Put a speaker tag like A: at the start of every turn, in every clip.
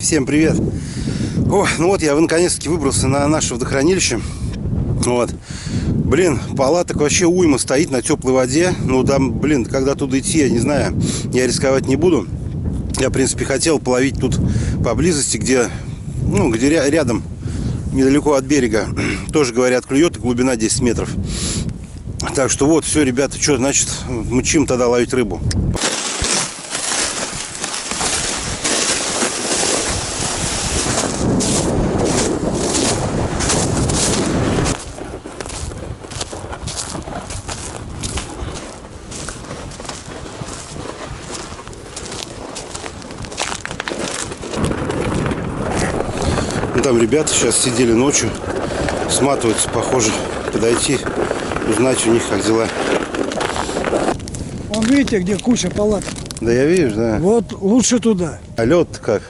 A: Всем привет! О, ну вот я наконец-таки выбрался на наше водохранилище. Вот. Блин, палаток вообще уйма стоит на теплой воде. Ну там, блин, когда туда идти, я не знаю. Я рисковать не буду. Я, в принципе, хотел половить тут поблизости, где рядом, недалеко от берега. Тоже, говорят, клюет, и глубина 10 метров. Так что вот, все, ребята, что, значит, мчим тогда ловить рыбу. Ну, там ребята сейчас сидели ночью, сматываются, похоже, подойти, узнать у них, как дела.
B: Вон видите, где куча палаток.
A: Да я вижу, да.
B: Вот лучше туда.
A: А лед как?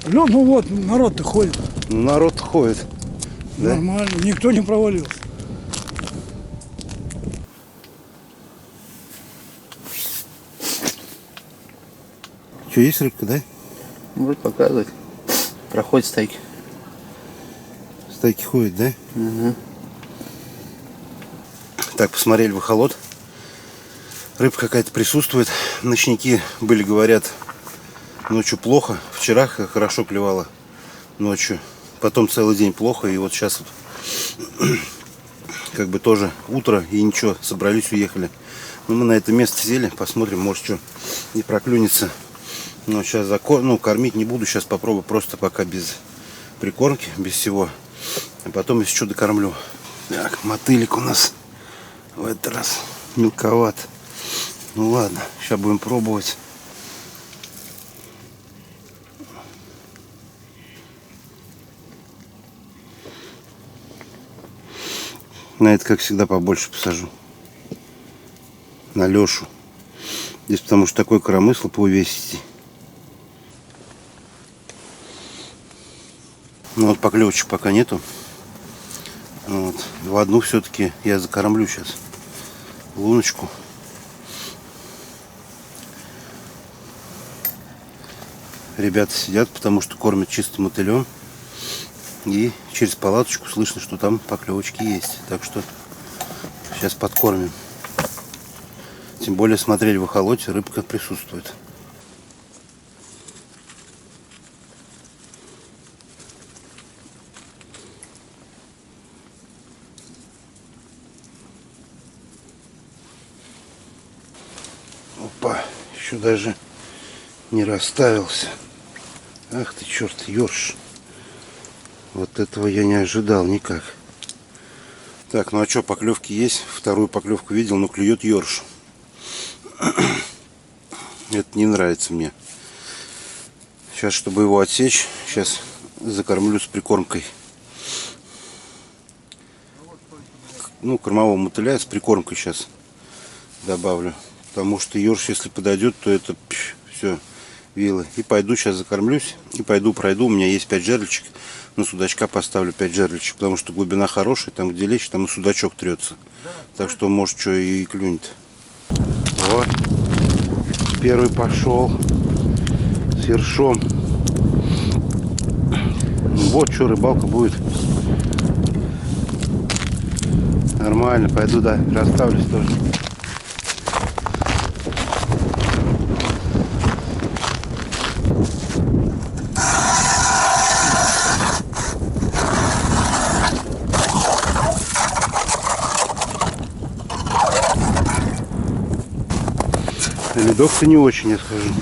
B: Лед, ну вот, народ-то ходит.
A: Ну, народ ходит. Да?
B: Нормально, никто не провалился.
A: Что, есть рыбка, да?
C: Будет показывать. Проходит стайки.
A: Стайки ходят, да?
C: Угу.
A: Так, посмотрели в эхолот. Рыбка какая-то присутствует. Ночники были, говорят, ночью плохо. Вчера хорошо клевала ночью. Потом целый день плохо. И вот сейчас вот, как бы тоже утро и ничего. Собрались, уехали. Ну, мы на это место сели. Посмотрим, может, что не проклюнется. Но сейчас кормить не буду. Сейчас попробую просто пока без прикормки, без всего. А потом, если что, докормлю. Так, мотылик у нас в этот раз мелковат. Ну ладно, сейчас будем пробовать. На это, как всегда, побольше посажу. На Лешу. Здесь потому что такой коромысл по увесисти. Ну вот поклевочек пока нету. Вот. В одну все-таки я закормлю сейчас. Луночку. Ребята сидят, потому что кормят чистым мотылем. И через палаточку слышно, что там поклевочки есть. Так что сейчас подкормим. Тем более смотрели в эхолоте, рыбка присутствует. Опа, еще даже не расставился. Ах ты, черт, ёрш. Вот этого я не ожидал никак. Так, ну а что, поклевки есть. Вторую поклевку видел, но клюет ёрш. Это не нравится мне. Сейчас, чтобы его отсечь, сейчас закормлю с прикормкой. Ну, кормового мотыля с прикормкой сейчас добавлю. Потому что ёрш, если подойдет, то это все, вилы. И пойду сейчас закормлюсь. И пойду пройду. У меня есть 5 жерличек. На судачка поставлю 5 жерличек. Потому что глубина хорошая. Там, где лечь, там и судачок трется. Так что, может, что и клюнет. Вот. Первый пошел. С ершом. Вот что, рыбалка будет. Нормально. Пойду, да, расставлюсь тоже. Ледок-то не очень, я скажу.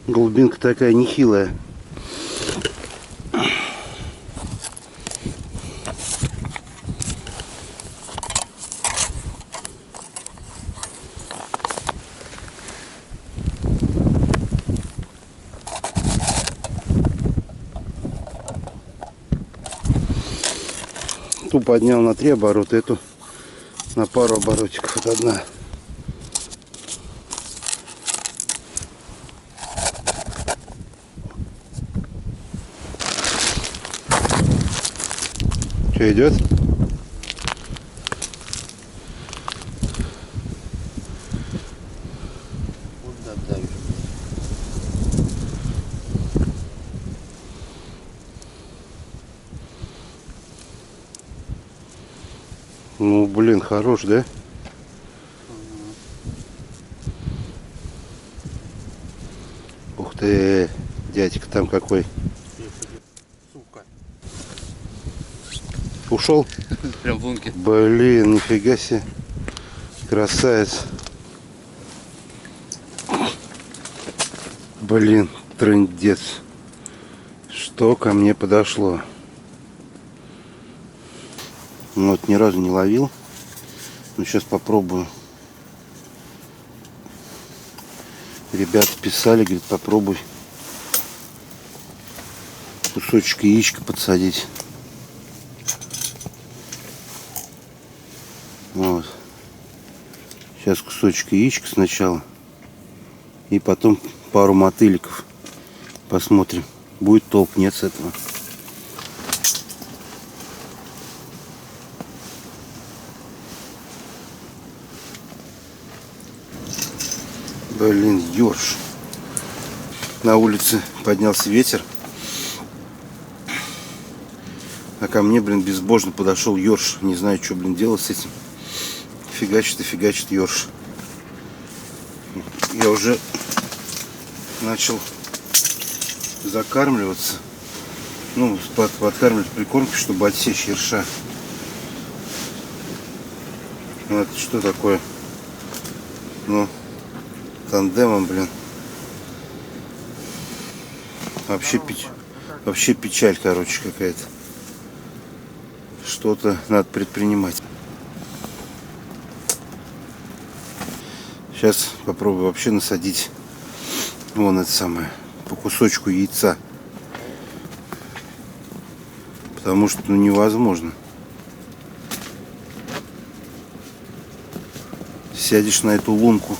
A: Глубинка такая нехилая. Ту поднял на 3 оборота, эту на пару оборотиков. Это одна. Что идет?
C: Вот да, вижу.
A: Ну, блин, хорош, да? Ух ты, дядька там какой.
C: Сука.
A: Ушел?
C: Прям в лунке.
A: Блин, нифига себе. Красавец. Блин, трындец. Что ко мне подошло? Ну, вот ни разу не ловил. Ну, сейчас попробую. Ребята писали, говорит, попробуй кусочек яичка подсадить. Вот. Сейчас кусочек яичка сначала. И потом пару мотыликов. Посмотрим, будет толк, нет с этого. Блин, ёрш. На улице поднялся ветер. А ко мне, блин, безбожно подошел ёрш. Не знаю, что, блин, делать с этим. Фигачит и фигачит ёрш. Я уже начал закармливаться. Ну, подкармливать прикормкой, чтобы отсечь ерша. Ну, это что такое? Ну, тандемом, блин. Вообще печаль, короче, какая-то. Что-то надо предпринимать. Сейчас попробую вообще насадить вон это самое, по кусочку яйца. Потому что, ну, невозможно. Сядешь на эту лунку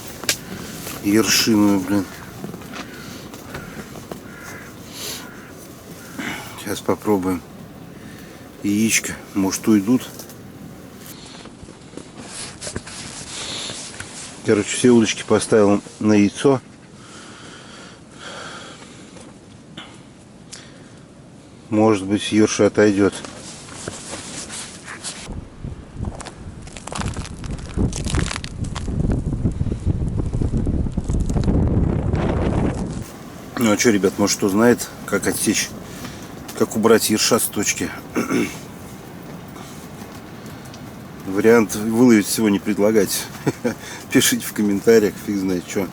A: ершиную, блин. Сейчас попробуем. Яичко, может, уйдут. Короче, все удочки поставил на яйцо. Может быть, ерша отойдет. Ну а что, ребят, может, кто знает, как отсечь, как убрать ерша с точки. Вариант выловить всего не предлагать. Пишите в комментариях, фиг знает что.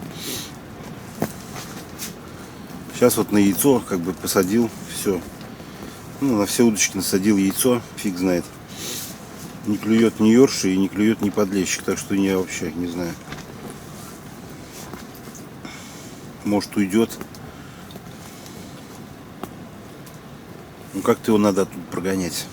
A: Сейчас вот на яйцо как бы посадил, все. Ну, на все удочки насадил яйцо, фиг знает. Не клюет ни ерши и не клюет ни подлещик, так что я вообще не знаю. Может, уйдет. Ну, как-то его надо тут прогонять.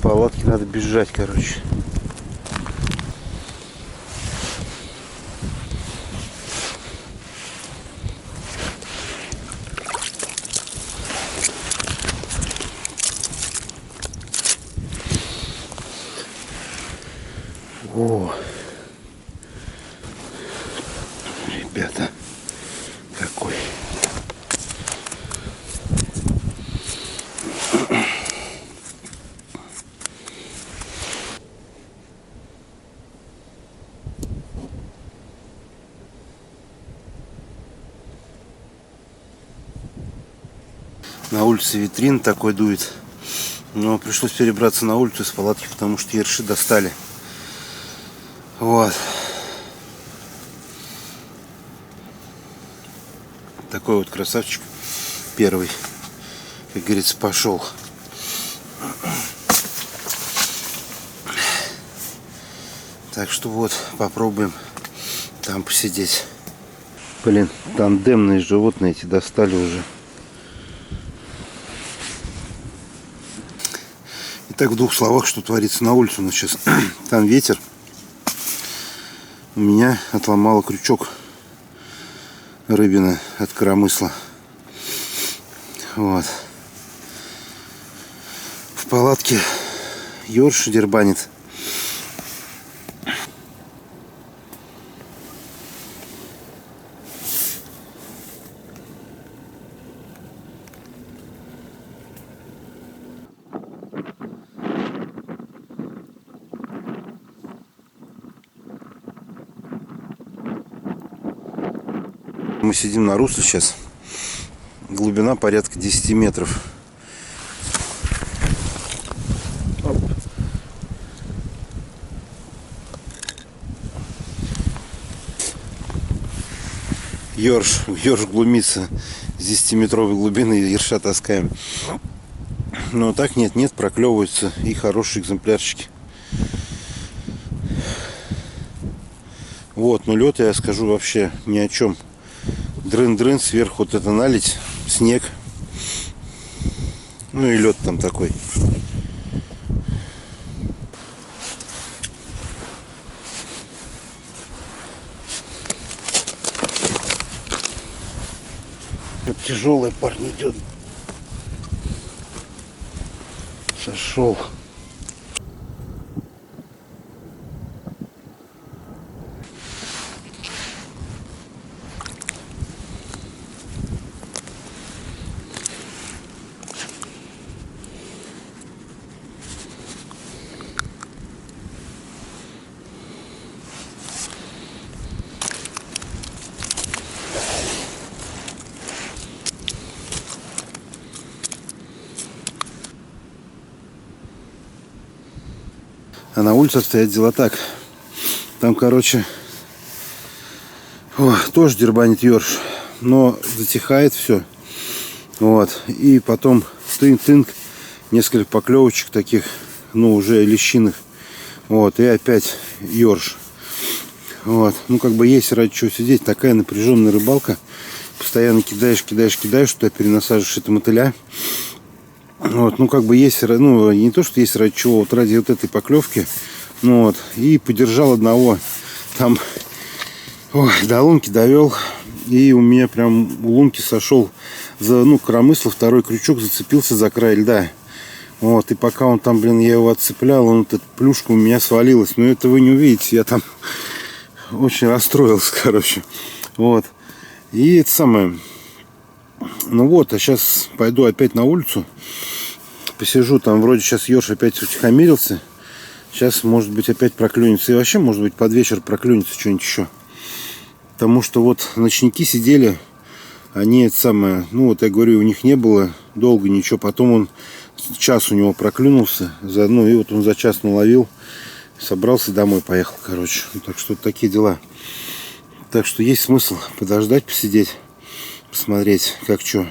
A: Палатки надо бежать, короче. О, ребята, какой На улице витрин такой дует. Но пришлось перебраться на улицу из палатки, потому что ерши достали. Вот. Такой вот красавчик. Первый, как говорится, пошел. Так что вот, попробуем там посидеть. Блин, тандемные животные эти достали уже. Итак, в двух словах, что творится на улице у нас сейчас. Там ветер. У меня отломало крючок рыбина от коромысла. Вот. В палатке ёрш дербанит. Мы сидим на русле сейчас. Глубина порядка 10 метров. Ёрш глумится с 10-метровой глубины, ерша таскаем. Но так нет, проклевываются и хорошие экземплярчики. Вот, но лед, я скажу, вообще ни о чем. Дрын-дрын, сверху вот это налить, снег. Ну и лед там такой. Вот тяжелый парень идет. Сошел. А на улице стоят дела так. Там, короче, тоже дербанит ёрш, но затихает все. Вот. И потом тынк-тынк, несколько поклевочек таких, ну, уже лещиных. Вот. И опять ёрш. Вот. Ну, как бы есть ради чего сидеть. Такая напряженная рыбалка. Постоянно кидаешь, туда перенасаживаешь это мотыля. Вот, ну как бы есть, ну не то, что есть ради чего, вот ради вот этой поклевки, ну вот, и подержал одного, там, до лунки довел, и у меня прям у лунки сошел за, ну, коромысла, второй крючок зацепился за край льда, вот, и пока он там, блин, я его отцеплял, он, эта плюшка у меня свалилась, но это вы не увидите, я там очень расстроился, короче, вот, и это самое. Ну вот, а сейчас пойду опять на улицу. Посижу, там вроде сейчас ёрш опять утихомирился. Сейчас, может быть, опять проклюнется. И вообще, может быть, под вечер проклюнется что-нибудь еще. Потому что вот ночники сидели. Они это самое, ну вот я говорю, у них не было долго ничего. Потом он, час у него проклюнулся. Заодно, и вот он за час наловил. Собрался домой, поехал, короче. Так что вот такие дела. Так что есть смысл подождать, посидеть. Посмотреть, как что.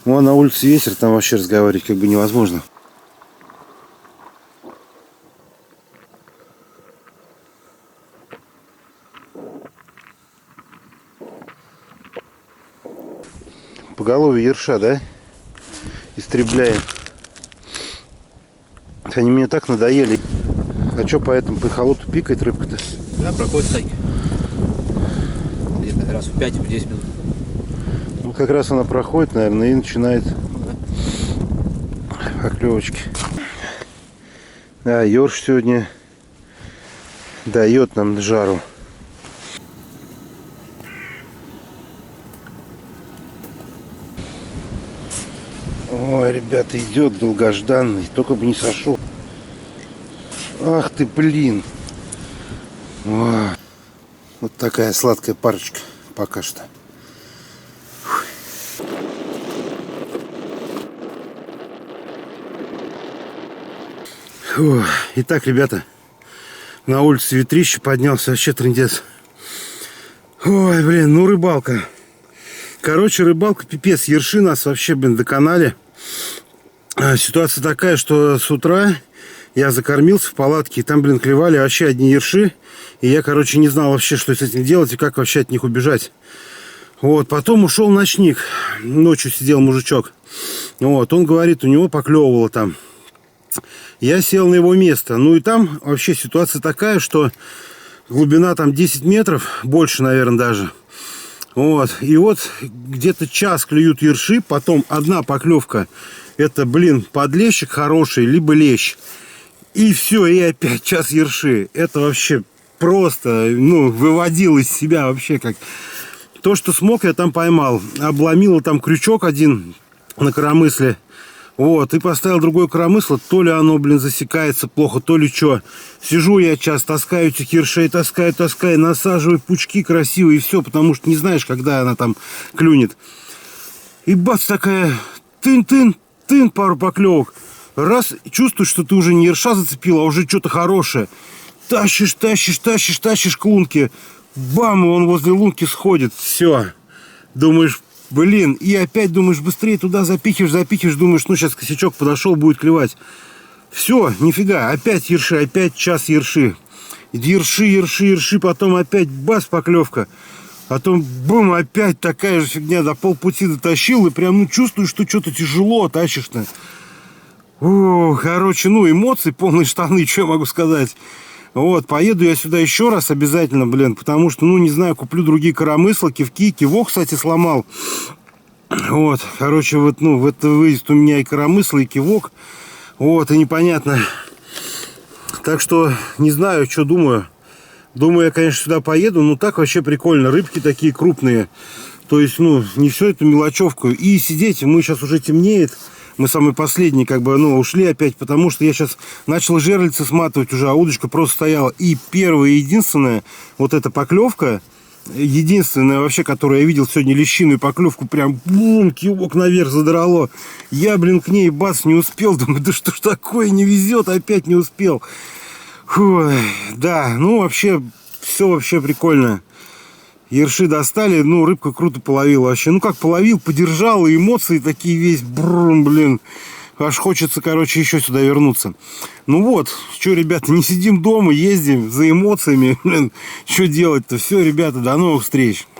A: Ну, а на улице ветер, там вообще разговаривать как бы невозможно. Поголовье ерша, да? Истребляем. Они мне так надоели. А что поэтому по эхолоту пикает рыбка-то?
C: Да, проходит стайки. Где-то раз в 5-10 минут.
A: Ну, как раз она проходит, наверное, и начинает поклевочки. Да, ёрш сегодня дает нам жару. Ой, ребята, идет долгожданный, только бы не сошел. Ах ты, блин. Ой. Вот такая сладкая парочка пока что. Фу. Итак, ребята, на улице ветрище поднялся, вообще трындец. Ой, блин, ну рыбалка. Короче, рыбалка пипец. Ерши нас вообще, блин, доконали. Ситуация такая, что с утра я закормился в палатке, и там, блин, клевали вообще одни ерши. И я, короче, не знал вообще, что с этим делать и как вообще от них убежать. Вот, потом ушел ночник. Ночью сидел мужичок. Вот, он говорит, у него поклевывало там. Я сел на его место. Ну и там вообще ситуация такая, что глубина там 10 метров, больше, наверное, даже. Вот, и вот где-то час клюют ерши, потом одна поклевка. Это, блин, подлещик хороший, либо лещ. И все, и опять час ерши. Это вообще просто, ну, выводил из себя вообще как... То, что смог, я там поймал. Обломил там крючок один на коромысле. Вот, и поставил другое коромысло. То ли оно, блин, засекается плохо, то ли что. Сижу я час, таскаю этих ершей, таскаю, насаживаю пучки красивые, и все, потому что не знаешь, когда она там клюнет. И бац, такая, тын-тын, пару поклевок. Раз, чувствуешь, что ты уже не ерша зацепил, а уже что-то хорошее. Тащишь к лунке. Бам, и он возле лунки сходит. Все. Думаешь, блин, и опять думаешь, быстрее туда запихиваешь, думаешь, ну сейчас косячок подошел, будет клевать. Все, нифига, опять ерши, опять час ерши. Ерши, потом опять бац, поклевка. Потом, бум, опять такая же фигня, до полпути дотащил, и прям, ну, чувствуешь, что что-то тяжело тащишь-то. О, короче, ну, эмоции, полные штаны, что я могу сказать. Вот, поеду я сюда еще раз обязательно, блин, потому что, ну, не знаю, куплю другие коромысла, кивки, кивок, кстати, сломал. Вот, короче, вот, ну, в этот выезд у меня и коромысл, и кивок. Вот, и непонятно. Так что, не знаю, что думаю. Думаю, я, конечно, сюда поеду, но так вообще прикольно. Рыбки такие крупные. То есть, ну, не все эту мелочевку. И сидеть, мы сейчас уже темнеет. Мы самые последние, как бы, ну, ушли опять, потому что я сейчас начал жерлицы сматывать уже, а удочка просто стояла. И первая и единственная, вот эта поклевка, единственная вообще, которую я видел сегодня, лещиную поклевку, прям, бум, кивок наверх задрало. Я, блин, к ней бац, не успел. Думаю, да что ж такое, не везет, опять не успел. Фу, да, ну, вообще, все вообще прикольно. Ерши достали, ну, рыбка круто половила вообще. Ну, как половил, подержал, и эмоции такие весь, брум, блин. Аж хочется, короче, еще сюда вернуться. Ну вот, что, ребята, не сидим дома, ездим за эмоциями, блин. Что делать-то? Все, ребята, до новых встреч.